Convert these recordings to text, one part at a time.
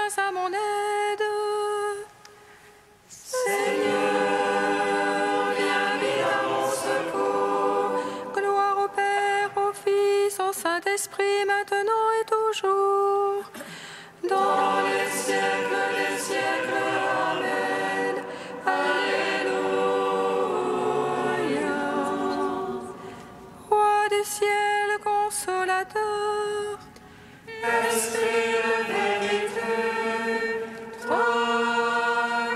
viens à mon aide. Seigneur, viens vite à mon secours. Gloire au Père, au Fils, au Saint-Esprit, maintenant et toujours. Dans les siècles des siècles. Amen. Alléluia. Roi du ciel, consolateur, Esprit de vérité, toi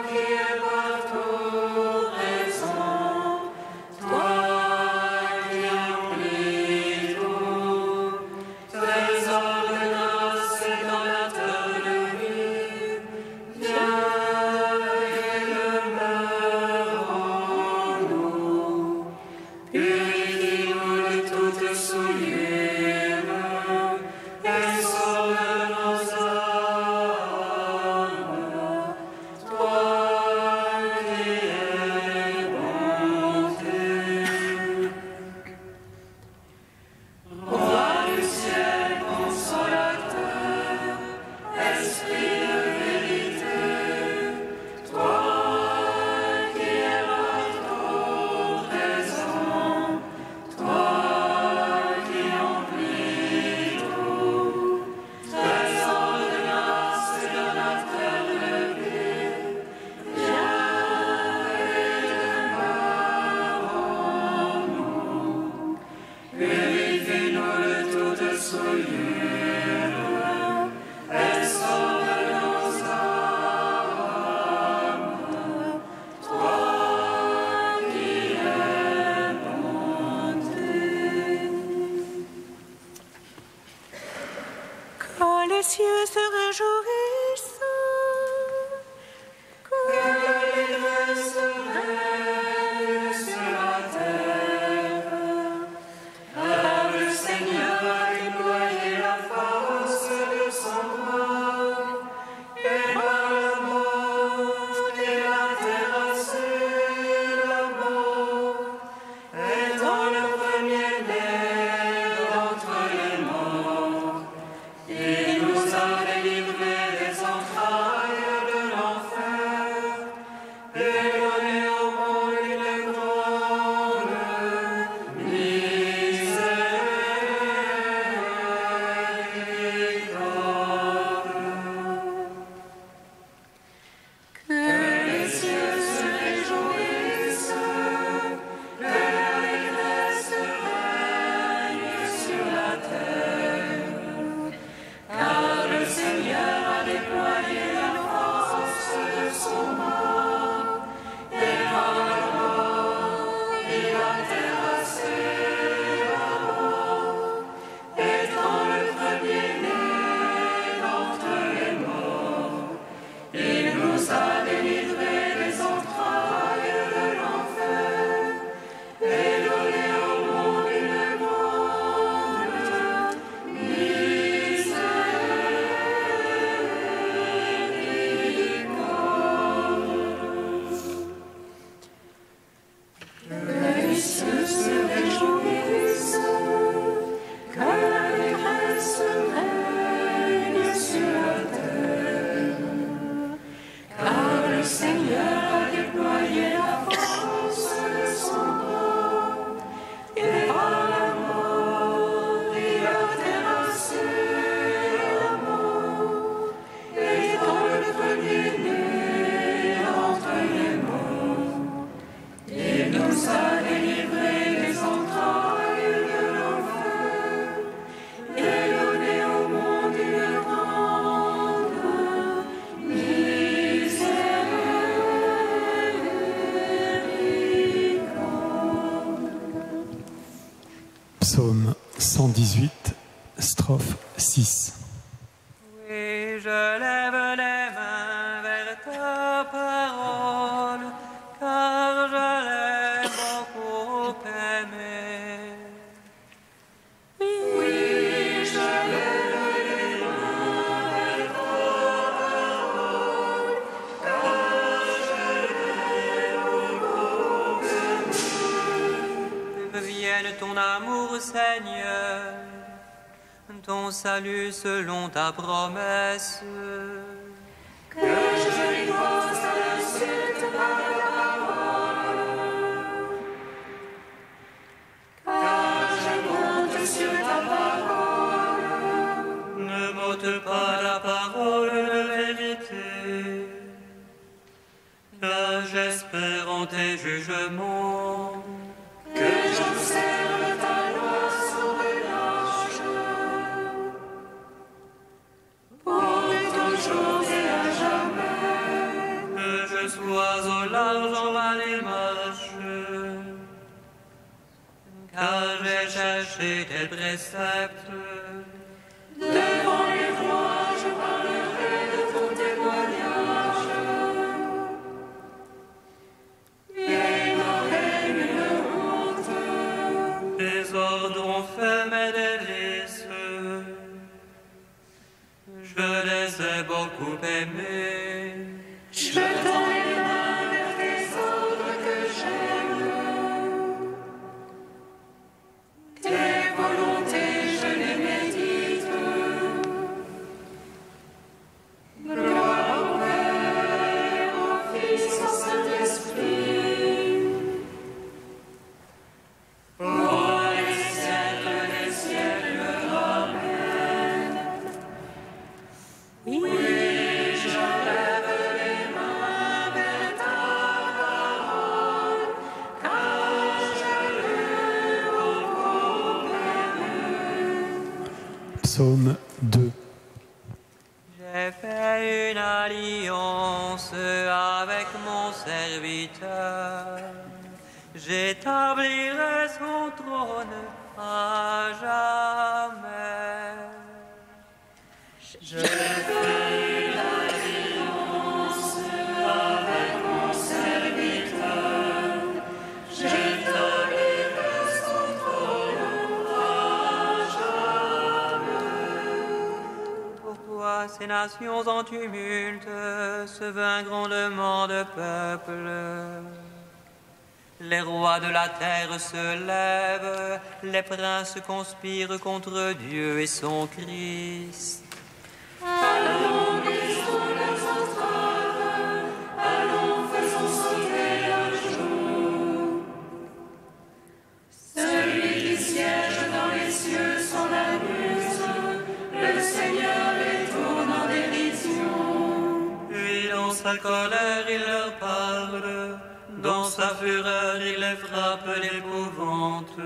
qui es partout présent, toi qui emplis tout, trésor de grâce et donateur de vie, viens et demeure en nous. Purifie-nous de toute souillure et sauve nos âmes. Toi qui es bonté. Roi du ciel, consolateur, esprit de vérité, toi qui es partout présent, toi qui emplis tout, trésor de grâce et donateur de vie, viens et demeure en nous. Purifie-nous de toute souillure et sauve nos âmes. Toi qui es bonté. que les cieux se réjouissent, Que l'allégresse règne sur la terre, car le Seigneur a déployé la force de son bras, et par la mort il a terrassé la mort, étant le premier-né d'entre les morts. Il nous a délivrés des entrailles de l'enfer et donné au monde une grande miséricorde. Que les cieux se réjouissent, que l'allégresse règne sur la terre, car le Seigneur a déployé la force de son bras, et par la mort il a terrassé la mort, étant le premier-né d'entre les morts. Il nous a délivrés des entrailles de l'enfer, et donné au monde une grande miséricorde. Que les cieux se réjouissent, que l'allégresse règne sur la terre, car le Seigneur a déployé la force de son bras, et par la mort il a terrassé la mort, étant le premier-né entre les morts. Il nous a délivrés des entrailles de l'enfer, et donné au monde une grande miséricorde. Psaume 118, strophe 6. Oui, je lève les mains vers ta parole, car je l'ai beaucoup aimée. Oui, je lève les mains vers ta parole, car je l'ai beaucoup aimée. Vienne ton amour, Seigneur, ton salut selon ta promesse. que je riposte à l'insulte par la parole, car je compte sur ta parole. Ne m'ôte pas la parole de vérité, car j'espère en tes jugements. Que j'observe ta loi sans relâche, pour toujours et à jamais. Que je sois au large en ma démarche, car j'ai cherché tes préceptes. Devant les rois, je parlerai de ton témoignage, et n'aurai nulle honte. Tes ordres ont fait mes délices, je les ai beaucoup aimés. Je tends les mains vers tes ordres que j'aime. Tes volontés, je les médite. Gloire au Père, au Fils, au Saint-Esprit, pour les siècles des siècles. Amen. Oui, je lève les mains vers ta parole, car je l'ai beaucoup aimé. Psaume 2. J'ai fait une alliance avec mon serviteur. J'établirai son trône à jamais. Je fais une alliance avec mon serviteur. J'établirai son trône à jamais. Pourquoi ces nations en tumulte se vaincent grandement de peuple? Les rois de la terre se lèvent, les princes conspirent contre Dieu et son Christ. Allons, brisons leurs entraves, allons, faisons sauter leur joug. Celui qui siège dans les cieux s'en amuse, le Seigneur les tourne en dérision. Puis dans sa colère il leur parle, dans sa fureur il les frappe d'épouvante.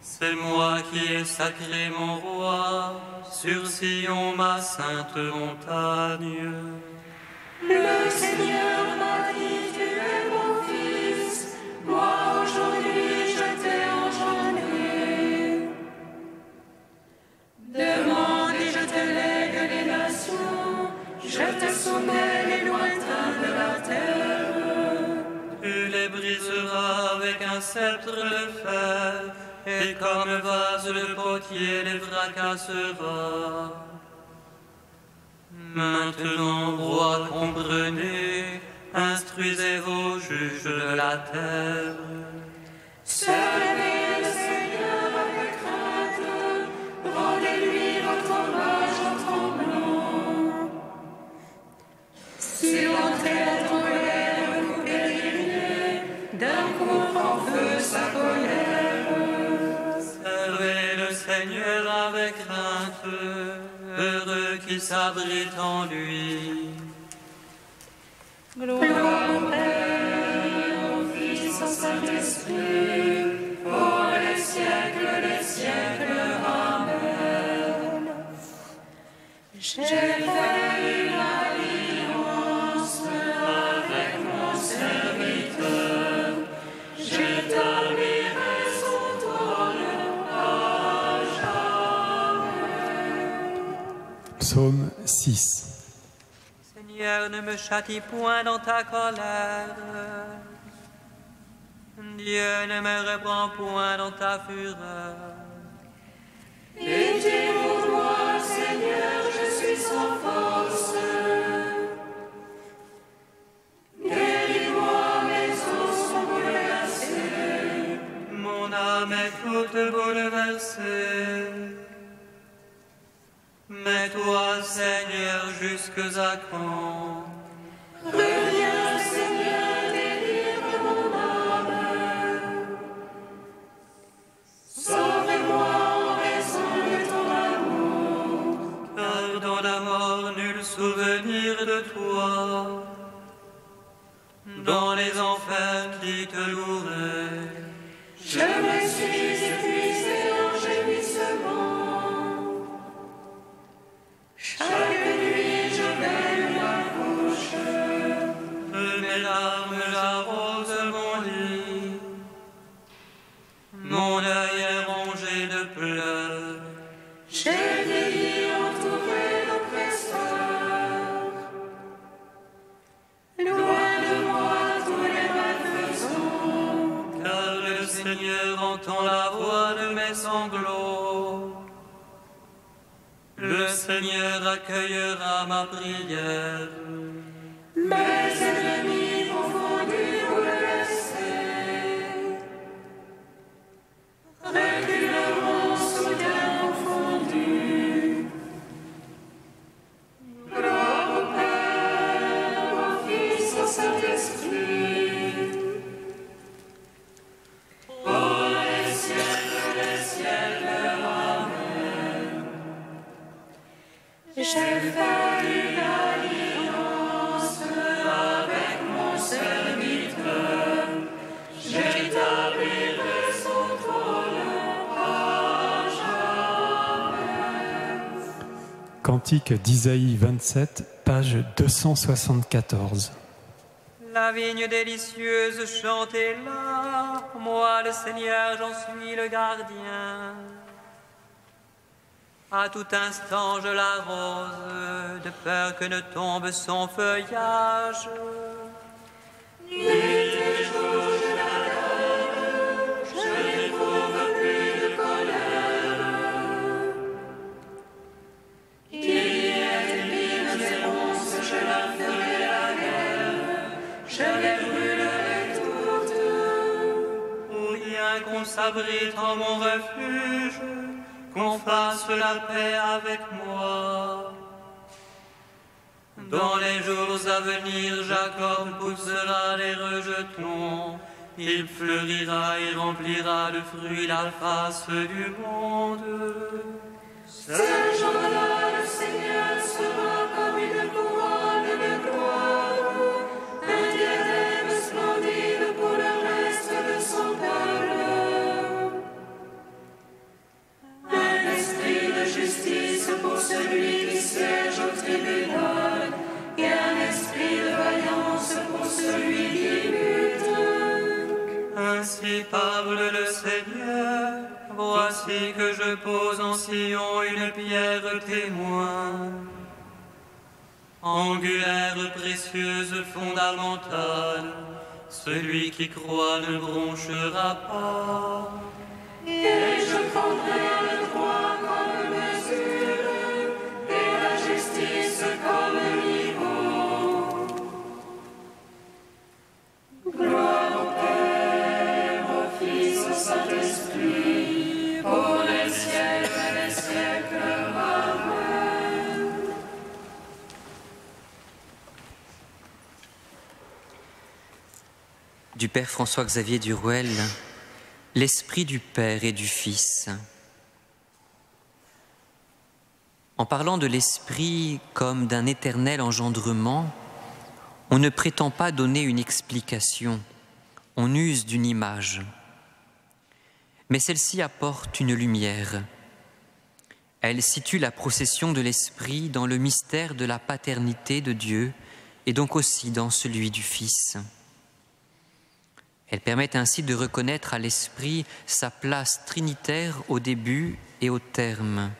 C'est moi qui ai sacré mon roi, sur Sion ma sainte montagne. Le Seigneur m'a dit, tu es mon fils, moi aujourd'hui je t'ai engendré. Demande et je te lègue les nations, je te soumets les lointains de la terre. Tu les briseras avec un sceptre de fer, et comme vase de potier les fracassera. Maintenant, rois comprenez, instruisez vos juges de la terre. Se levez le Seigneur avec crainte, rendez-lui votre hommage en tremblant. Surmontez la colère, vous périrez, d'un coup en feu sa colère. Servez le Seigneur avec crainte, heureux qui s'abrite en lui. Gloire au Père, au Fils, au Saint-Esprit, pour les siècles des siècles. Amen. J'ai fait une alliance avec mon serviteur, j'établirai son trône à jamais. Psaume 6. Seigneur, ne me châtie point dans ta colère. Dieu, ne me reprends point dans ta fureur. Et dis pour moi, Seigneur, je suis sans force. Guéris-moi, mes os sont bouleversés. Mon âme est toute bouleversée. Mais toi, Seigneur, jusque à quand? Reviens, Seigneur, délivre mon âme. Sauve-moi en raison de ton amour. Car dans la mort, nul souvenir de toi. Dans les enfers qui te loueraient, Je me suis épuisé en gémissement. Chaque nuit, je veille ma couche. de mes larmes j'arrose mon lit. Mon œil est rongé de pleurs. J'ai des lits entourés d'oppresseurs. Loin de moi tous les malfaisants. Car le Seigneur entend la voix de mes sanglots. Le Seigneur accueillera ma prière. Mes ennemis confondus vous le laisser. Reculeront soudain confondus. Gloire au Père, au Fils, au Saint-Esprit. Pour les siècles, Amen. J'ai fait une alliance avec mon serviteur. J'établirai son trône à jamais. Cantique d'Isaïe 27, page 274. La vigne délicieuse, chantez-la. Moi, le Seigneur, j'en suis le gardien. À tout instant, je l'arrose, de peur que ne tombe son feuillage. Nuit et jour, je l'adore. Je n'éprouve plus de colère. Qu'il y ait épines et ronces, je leur ferai la guerre. Je les brûlerai toutes. Pour rien qu'on s'abrite en mon refuge, qu'on fasse la paix avec moi. Dans les jours à venir, Jacob poussera les rejetons. Il fleurira et remplira de fruits la face du monde. Ce jour-là, le Seigneur sera comme une couronne de gloire, un diadème splendide pour le reste de son peuple. Un esprit de justice pour celui qui siège au tribunal, et un esprit de vaillance pour celui qui lutte. Ainsi parle le Seigneur. Voici que je pose en Sion une pierre témoin, angulaire, précieuse, fondamentale. Celui qui croit ne bronchera pas. Et je prendrai le droit comme mesure, et la justice comme niveau. Gloire au Père, au Fils, au Saint-Esprit, pour les siècles, Amen. Du Père François-Xavier Duruel, l'Esprit du Père et du Fils. En parlant de l'Esprit comme d'un éternel engendrement, on ne prétend pas donner une explication, on use d'une image. Mais celle-ci apporte une lumière. Elle situe la procession de l'Esprit dans le mystère de la paternité de Dieu et donc aussi dans celui du Fils. Elle permet ainsi de reconnaître à l'Esprit sa place trinitaire au début et au terme,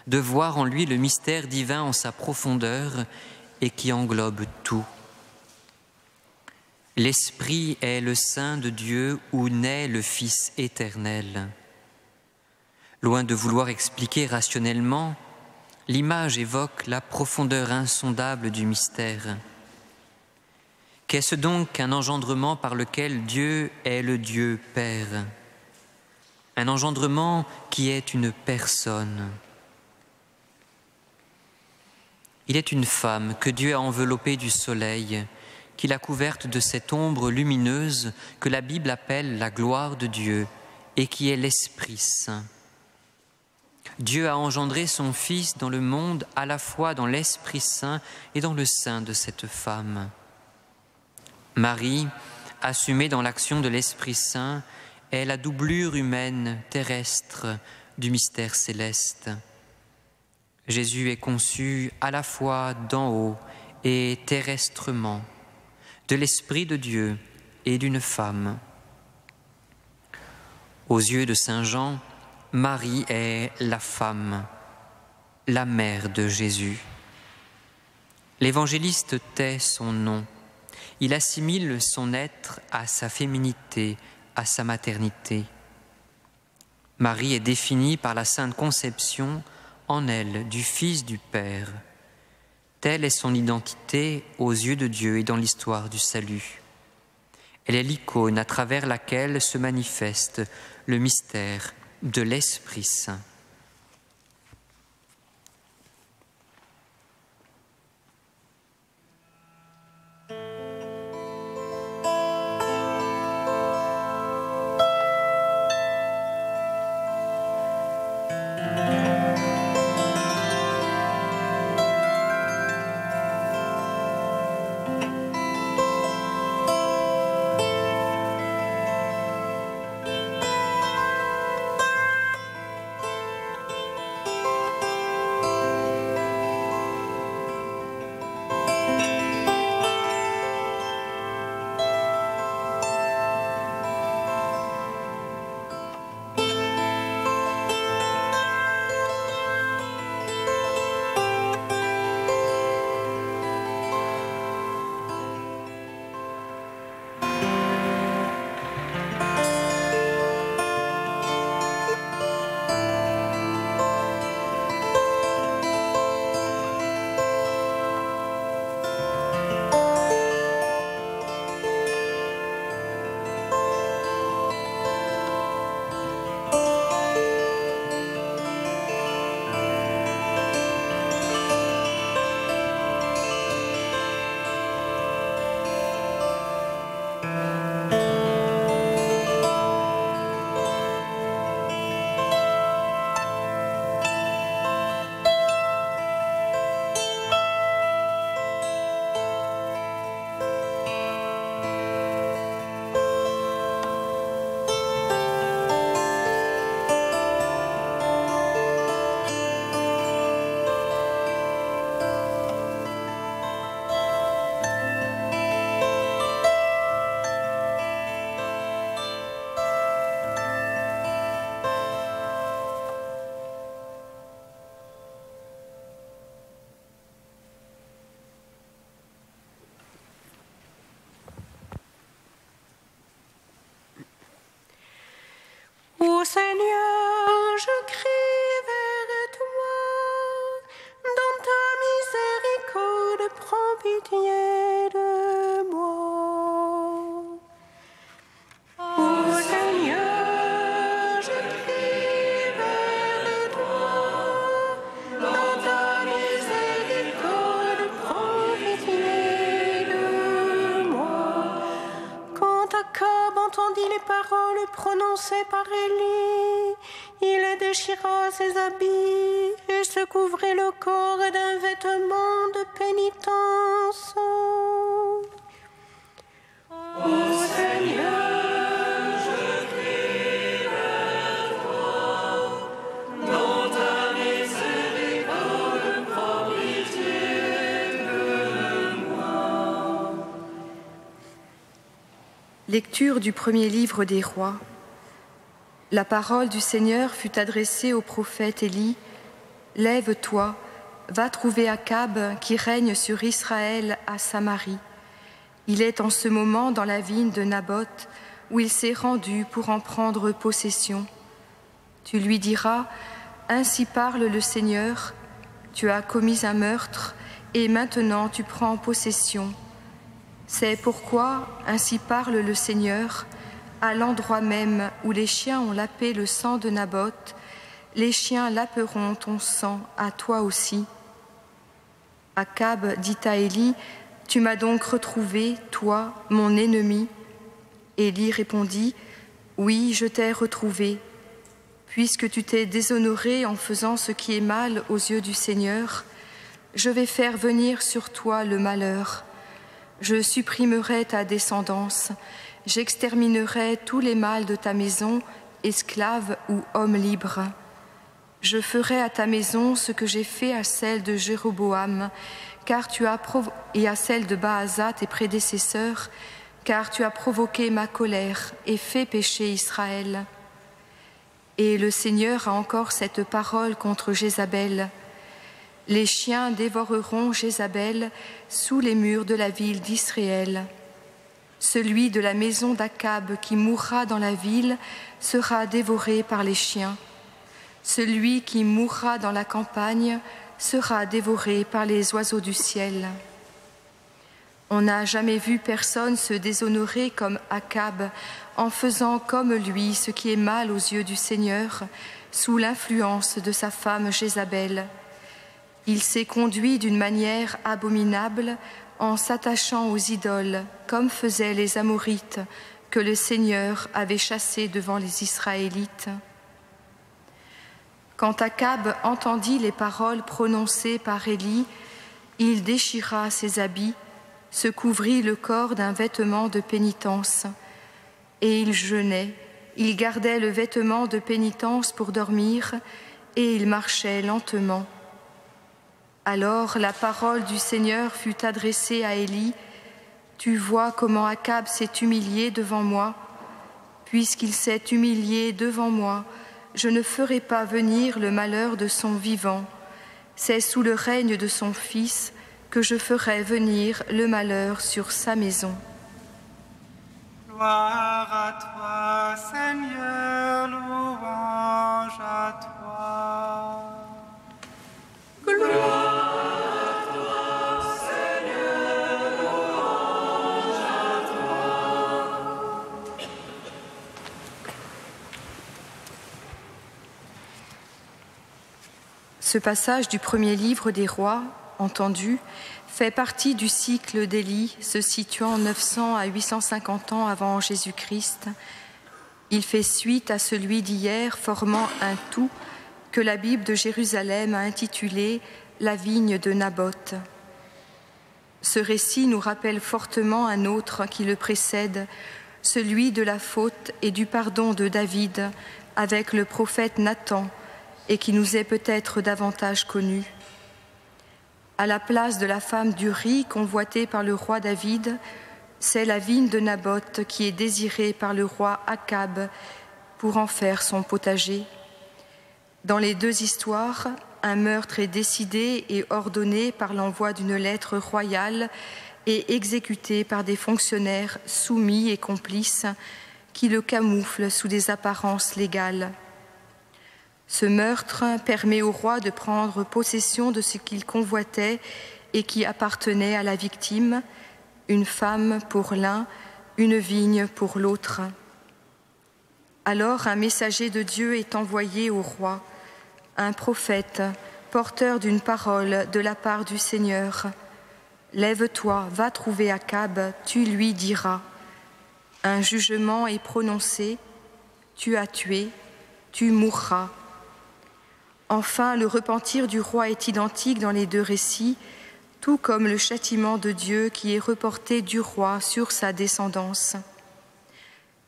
de voir en lui le mystère divin en sa profondeur et qui englobe tout. L'Esprit est le sein de Dieu où naît le Fils éternel. Loin de vouloir expliquer rationnellement, l'image évoque la profondeur insondable du mystère. Qu'est-ce donc qu'un engendrement par lequel Dieu est le Dieu Père? Un engendrement qui est une personne. Il est une femme que Dieu a enveloppée du soleil, qu'il a couverte de cette ombre lumineuse que la Bible appelle la gloire de Dieu et qui est l'Esprit Saint. Dieu a engendré son Fils dans le monde à la fois dans l'Esprit Saint et dans le sein de cette femme. Marie, assumée dans l'action de l'Esprit Saint, est la doublure humaine, terrestre, du mystère céleste. Jésus est conçu à la fois d'en haut et terrestrement, de l'Esprit de Dieu et d'une femme. Aux yeux de saint Jean, Marie est la femme, la mère de Jésus. L'évangéliste tait son nom. Il assimile son être à sa féminité, à sa maternité. Marie est définie par la Sainte Conception en elle du Fils du Père. Telle est son identité aux yeux de Dieu et dans l'histoire du salut. Elle est l'icône à travers laquelle se manifeste le mystère de l'Esprit Saint. Ô Seigneur, je crie vers toi, dans ta miséricorde, prends pitié de moi. Ô Seigneur, je crie vers toi, dans ta miséricorde, prends pitié de moi. Quand Akab entendit les paroles prononcées par Élie, il déchira ses habits et se couvrit le corps d'un vêtement de pénitence. Ô Seigneur, je crie vers toi, dans ta miséricorde, prends pitié de moi. Lecture du premier livre des rois. La parole du Seigneur fut adressée au prophète Élie. « Lève-toi, va trouver Akab qui règne sur Israël à Samarie. Il est en ce moment dans la vigne de Naboth où il s'est rendu pour en prendre possession. Tu lui diras, ainsi parle le Seigneur, tu as commis un meurtre et maintenant tu prends possession. C'est pourquoi, ainsi parle le Seigneur, à l'endroit même où les chiens ont lapé le sang de Naboth, les chiens laperont ton sang à toi aussi. Akab dit à Élie, « Tu m'as donc retrouvé, toi, mon ennemi ?» Élie répondit, « Oui, je t'ai retrouvé. Puisque tu t'es déshonoré en faisant ce qui est mal aux yeux du Seigneur, je vais faire venir sur toi le malheur. Je supprimerai ta descendance, j'exterminerai tous les mâles de ta maison, esclaves ou hommes libres. Je ferai à ta maison ce que j'ai fait à celle de Jéroboam, et à celle de Baasa, tes prédécesseurs, car tu as provoqué ma colère et fait pécher Israël. » Et le Seigneur a encore cette parole contre Jézabel. « Les chiens dévoreront Jézabel sous les murs de la ville d'Israël. Celui de la maison d'Akab qui mourra dans la ville sera dévoré par les chiens. Celui qui mourra dans la campagne sera dévoré par les oiseaux du ciel. » On n'a jamais vu personne se déshonorer comme Akab en faisant comme lui ce qui est mal aux yeux du Seigneur, sous l'influence de sa femme Jézabel. Il s'est conduit d'une manière abominable en s'attachant aux idoles, comme faisaient les Amorites que le Seigneur avait chassés devant les Israélites. Quand Akab entendit les paroles prononcées par Élie, il déchira ses habits, se couvrit le corps d'un vêtement de pénitence, et il jeûnait, il gardait le vêtement de pénitence pour dormir, et il marchait lentement. Alors la parole du Seigneur fut adressée à Élie, « Tu vois comment Akab s'est humilié devant moi. Puisqu'il s'est humilié devant moi, je ne ferai pas venir le malheur de son vivant. C'est sous le règne de son fils que je ferai venir le malheur sur sa maison. » Gloire à toi, Seigneur, louange à toi. Gloire à toi, Seigneur, louange à toi. Ce passage du premier livre des rois, entendu, fait partie du cycle d'Élie se situant 900 à 850 ans avant Jésus-Christ. Il fait suite à celui d'hier, formant un tout que la Bible de Jérusalem a intitulé « La vigne de Naboth ». Ce récit nous rappelle fortement un autre qui le précède, celui de la faute et du pardon de David avec le prophète Nathan, et qui nous est peut-être davantage connu. À la place de la femme d'Uri convoitée par le roi David, c'est la vigne de Naboth qui est désirée par le roi Akab pour en faire son potager. Dans les deux histoires, un meurtre est décidé et ordonné par l'envoi d'une lettre royale et exécuté par des fonctionnaires soumis et complices qui le camouflent sous des apparences légales. Ce meurtre permet au roi de prendre possession de ce qu'il convoitait et qui appartenait à la victime, une femme pour l'un, une vigne pour l'autre. Alors un messager de Dieu est envoyé au roi, un prophète, porteur d'une parole de la part du Seigneur. « Lève-toi, va trouver Akab, tu lui diras. Un jugement est prononcé, tu as tué, tu mourras. » Enfin, le repentir du roi est identique dans les deux récits, tout comme le châtiment de Dieu qui est reporté du roi sur sa descendance.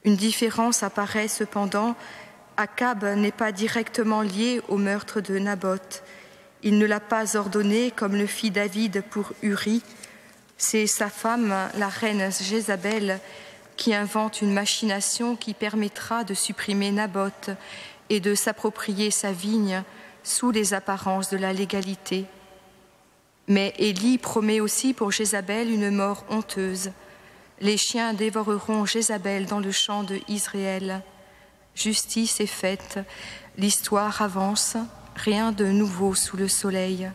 Une différence apparaît cependant, Akab n'est pas directement lié au meurtre de Naboth. Il ne l'a pas ordonné comme le fit David pour Uri. C'est sa femme, la reine Jézabel, qui invente une machination qui permettra de supprimer Naboth et de s'approprier sa vigne, sous les apparences de la légalité. Mais Élie promet aussi pour Jézabel une mort honteuse. Les chiens dévoreront Jézabel dans le champ de Israël. Justice est faite, l'histoire avance, rien de nouveau sous le soleil.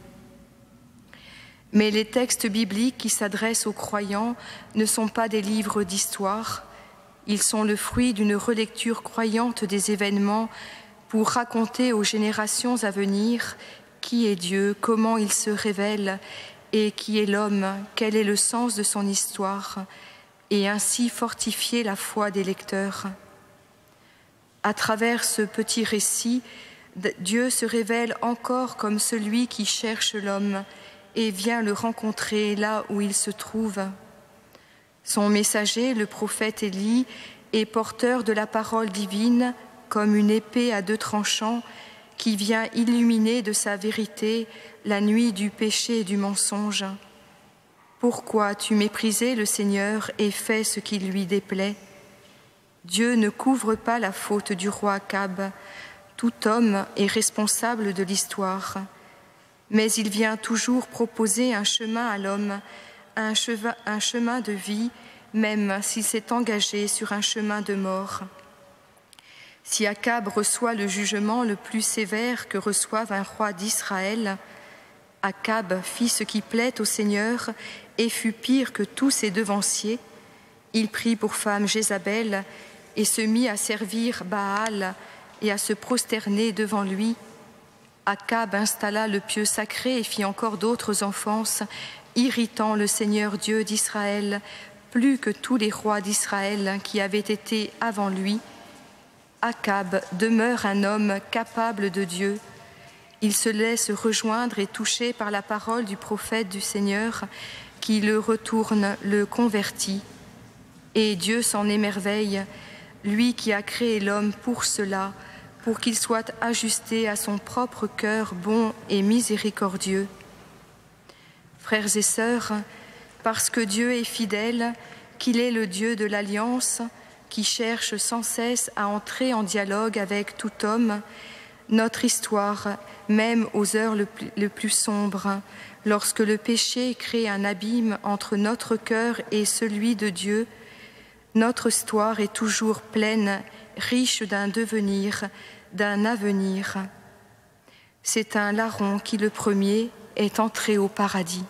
Mais les textes bibliques qui s'adressent aux croyants ne sont pas des livres d'histoire. Ils sont le fruit d'une relecture croyante des événements pour raconter aux générations à venir qui est Dieu, comment il se révèle et qui est l'homme, quel est le sens de son histoire, et ainsi fortifier la foi des lecteurs. À travers ce petit récit, Dieu se révèle encore comme celui qui cherche l'homme et vient le rencontrer là où il se trouve. Son messager, le prophète Élie, est porteur de la parole divine comme une épée à deux tranchants qui vient illuminer de sa vérité la nuit du péché et du mensonge. Pourquoi as-tu méprisé le Seigneur et fait ce qui lui déplaît? Dieu ne couvre pas la faute du roi Akab. Tout homme est responsable de l'histoire. Mais il vient toujours proposer un chemin à l'homme, un chemin de vie, même s'il s'est engagé sur un chemin de mort. Si Akab reçoit le jugement le plus sévère que reçoive un roi d'Israël, Akab fit ce qui plaît au Seigneur et fut pire que tous ses devanciers. Il prit pour femme Jézabel et se mit à servir Baal et à se prosterner devant lui. Akab installa le pieu sacré et fit encore d'autres offenses, irritant le Seigneur Dieu d'Israël, plus que tous les rois d'Israël qui avaient été avant lui. Akab demeure un homme capable de Dieu. Il se laisse rejoindre et toucher par la parole du prophète du Seigneur, qui le retourne, le convertit. Et Dieu s'en émerveille, lui qui a créé l'homme pour cela, pour qu'il soit ajusté à son propre cœur bon et miséricordieux. Frères et sœurs, parce que Dieu est fidèle, qu'il est le Dieu de l'alliance, qui cherche sans cesse à entrer en dialogue avec tout homme, notre histoire, même aux heures le plus sombres, lorsque le péché crée un abîme entre notre cœur et celui de Dieu, notre histoire est toujours pleine, riche d'un devenir, d'un avenir. C'est un larron qui, le premier, est entré au paradis.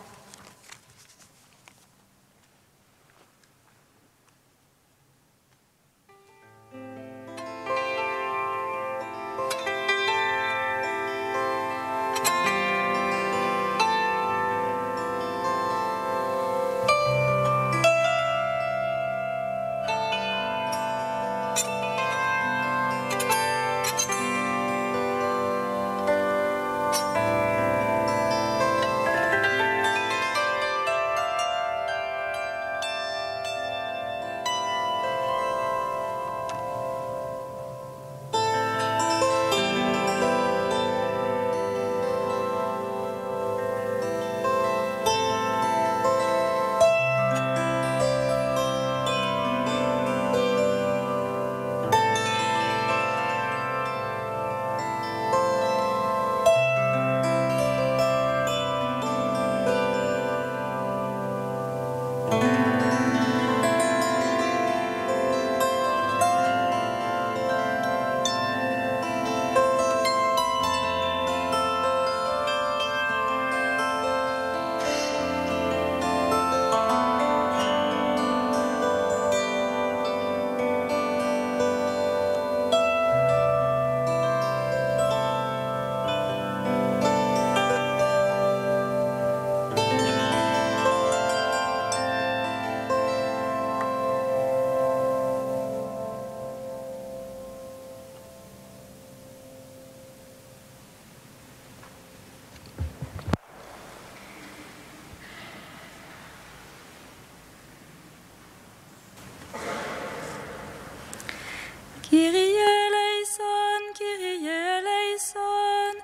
Kyrie eleison, Kyrie eleison,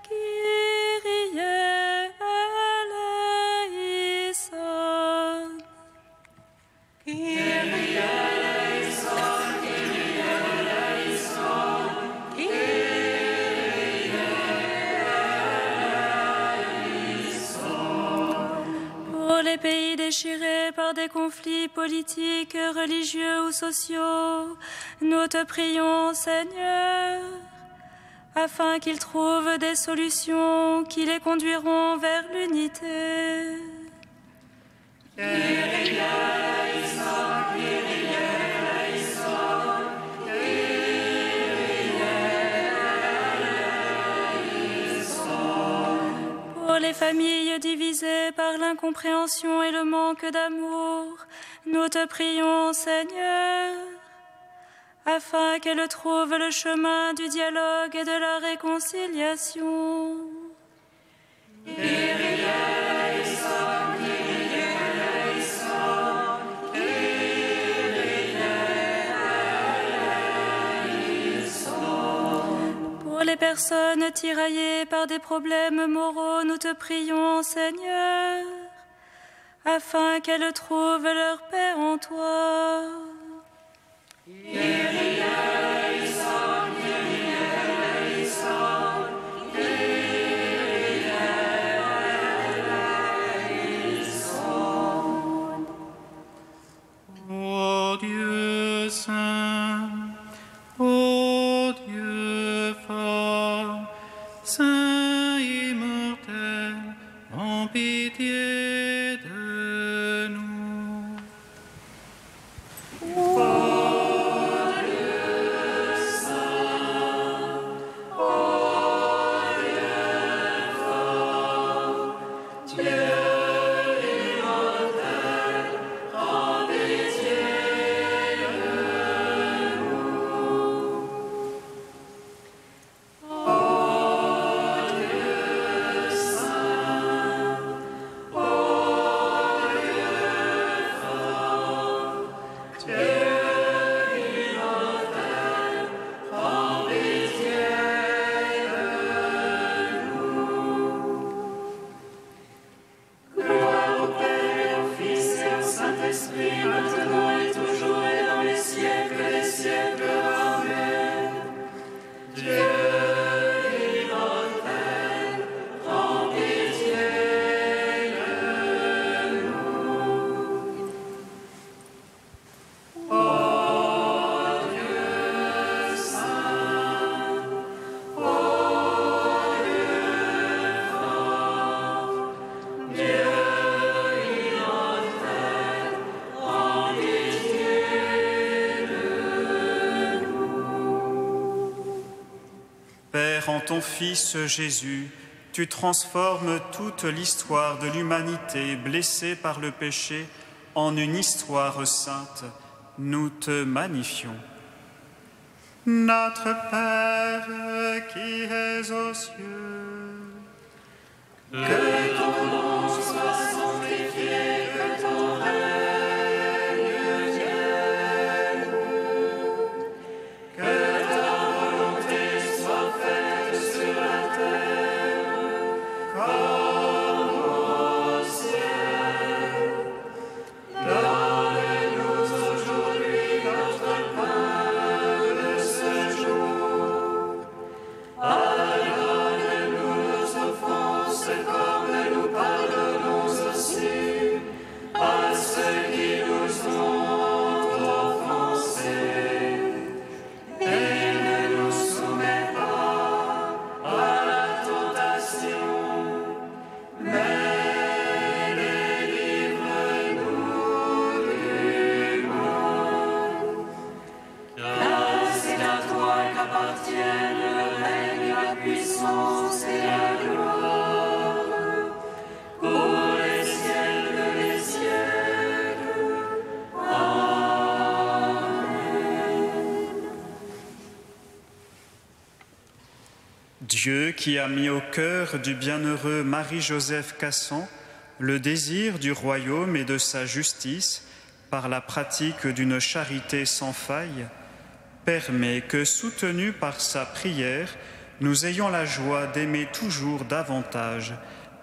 Kyrie eleison. Kyrie eleison, Kyrie eleison, Kyrie eleison. Pour les pays déchirés par des conflits politiques, religieux ou sociaux, nous te prions, Seigneur, afin qu'ils trouvent des solutions qui les conduiront vers l'unité. Kyrie eleison, Kyrie eleison, Kyrie eleison. Pour les familles divisées par l'incompréhension et le manque d'amour, nous te prions, Seigneur, afin qu'elles trouvent le chemin du dialogue et de la réconciliation. Pour les personnes tiraillées par des problèmes moraux, nous te prions, Seigneur, afin qu'elles trouvent leur paix en toi. Ô Dieu saint, ô Dieu fort, saint immortel, en pitié de nous. En ton Fils Jésus, tu transformes toute l'histoire de l'humanité blessée par le péché en une histoire sainte. Nous te magnifions. Notre Père qui es aux cieux, que ton nom soit sanctifié, que ton règne vienne, que ta volonté soit faite sur la terre comme au ciel. Donne-nous aujourd'hui notre pain de ce jour. Pardonne-nous nos offenses comme nous pardonnons aussi à ceux qui nous ont offensés. Et ne nous soumets pas à la tentation, mais délivre-nous du mal. Car c'est à toi qu'appartiennent le règne, la puissance et la gloire, pour les siècles des siècles. Amen. Dieu qui a mis au cœur du bienheureux Marie-Joseph Cassan le désir du royaume et de sa justice par la pratique d'une charité sans faille, permet que, soutenus par sa prière, nous ayons la joie d'aimer toujours davantage.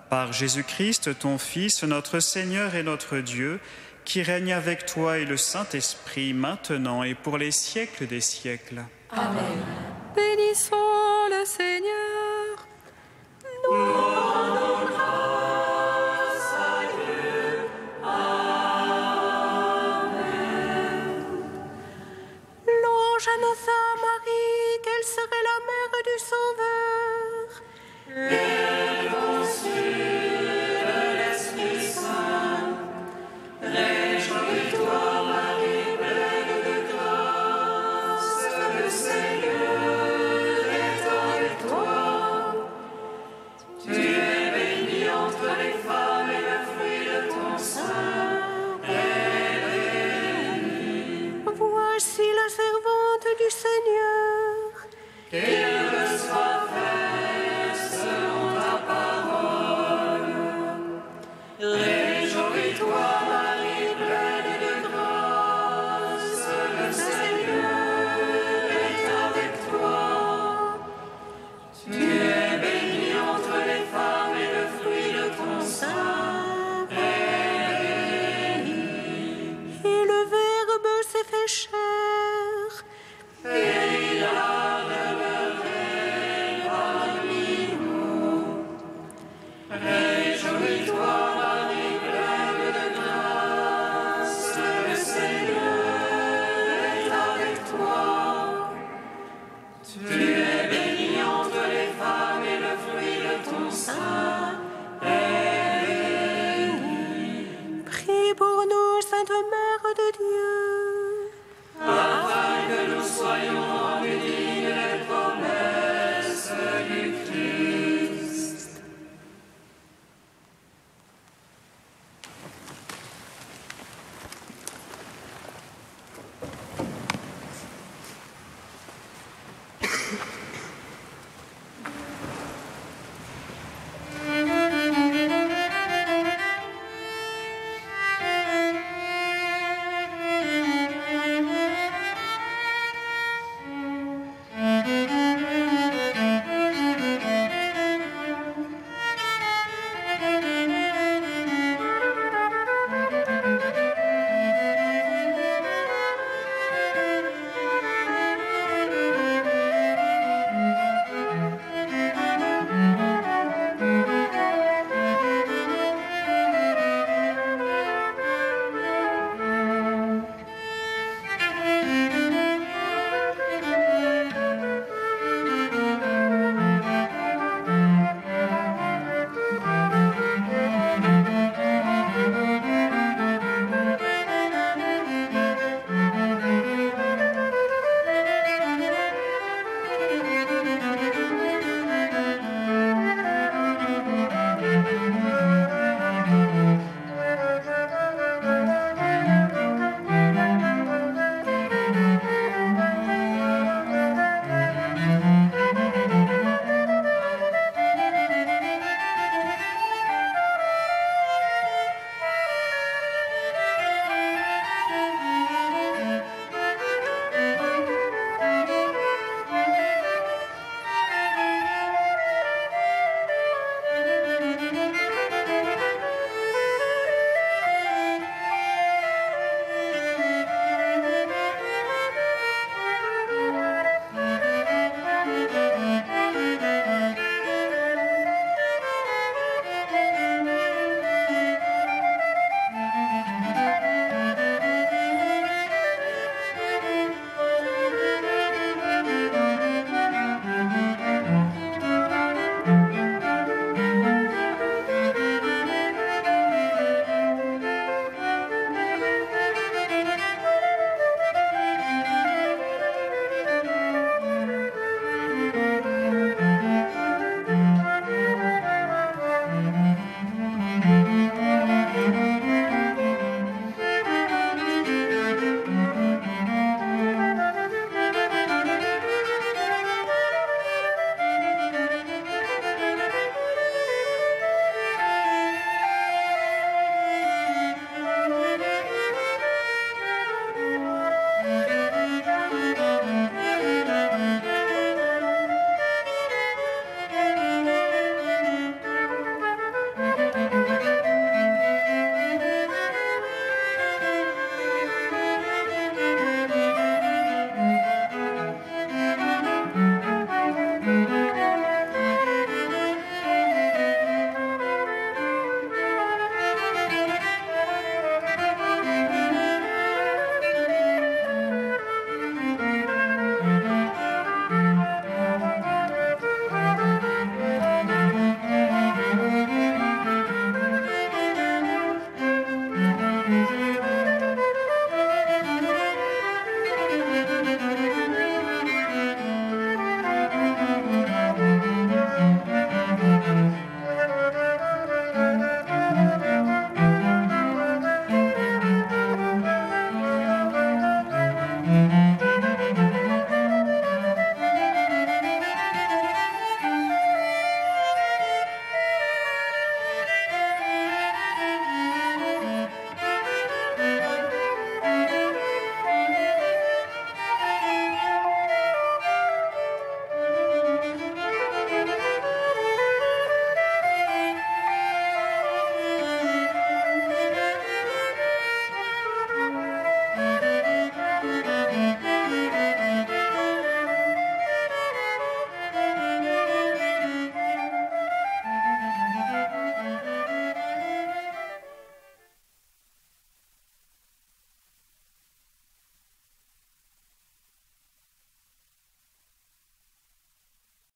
Par Jésus-Christ, ton Fils, notre Seigneur et notre Dieu, qui règne avec toi et le Saint-Esprit, maintenant et pour les siècles des siècles. Amen. Bénissons le Seigneur.